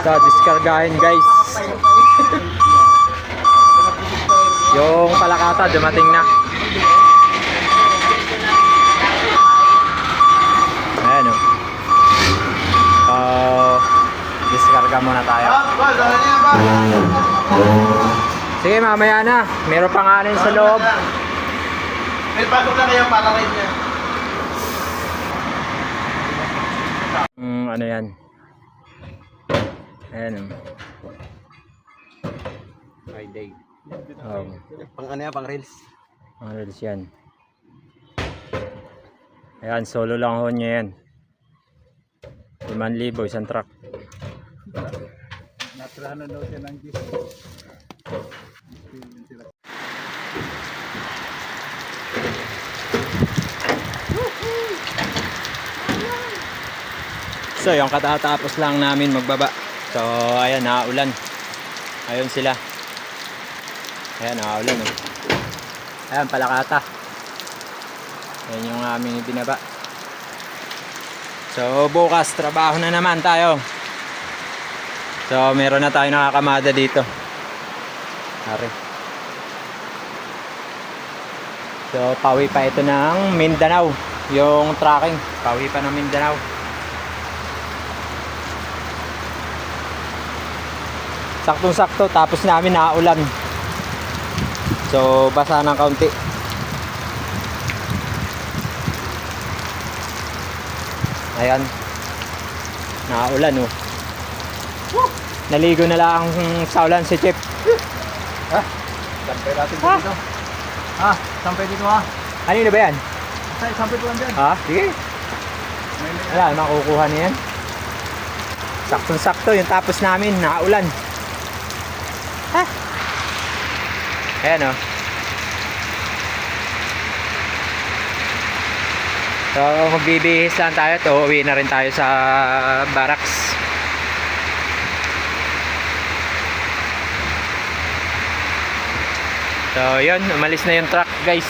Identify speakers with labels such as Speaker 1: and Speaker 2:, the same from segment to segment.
Speaker 1: So, diskargahin guys. Yung palakata dumating na. Ayan o. So, diskarga muna tayo. Sige, mamaya na. Meron pang anin sa loob.
Speaker 2: May pasok na kayo para rin niya.
Speaker 1: Ano yan? Ayan o.
Speaker 2: Friday.
Speaker 1: Pang
Speaker 2: ano yan? Pang reels?
Speaker 1: Pang reels yan. Ayan, solo lang ho niya yan. 5,000 isang truck.
Speaker 2: Natirahan na daw siya ng gis.
Speaker 1: So, yung katatapos lang namin magbaba. So, ayan, naulan. Ayun sila. Ayan, naulan. Ayan, palakata. Ayan yung aming binaba. So, bukas, trabaho na naman tayo. So, meron na tayo nakakamada dito. Ari. So, pauwi pa ito ng Mindanao. Yung tracking, pauwi pa ng Mindanao. Saktong-sakto, tapos namin naulan. So, basa ng kaunti. Ayan. Naulan oh. Naligo na lang sa ulan si Chip.
Speaker 2: Ha? Sampay natin dito. Ha? Sampay dito ha?
Speaker 1: Kanino ba yan?
Speaker 2: Sampay ko lang dyan.
Speaker 1: Ha? Sige. Wala, makukuha niya yan. Saktong-sakto, yung tapos namin, naulan. Ha? Ayan o. So, magbibihis lang tayo. Uwi na rin tayo sa barracks. So, yun. Umalis na yung truck, guys.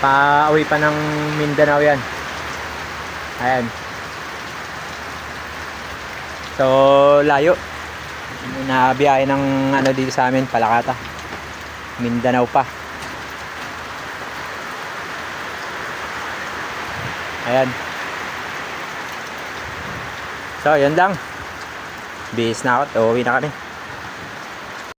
Speaker 1: Pauwi pa ng Mindanao yan. Ayan. So, layo. Nabiyahe ng ano dito sa amin, Palakata. Mindanao pa. Ayan. So, yun lang. Bihis na ako. Uwi na kami.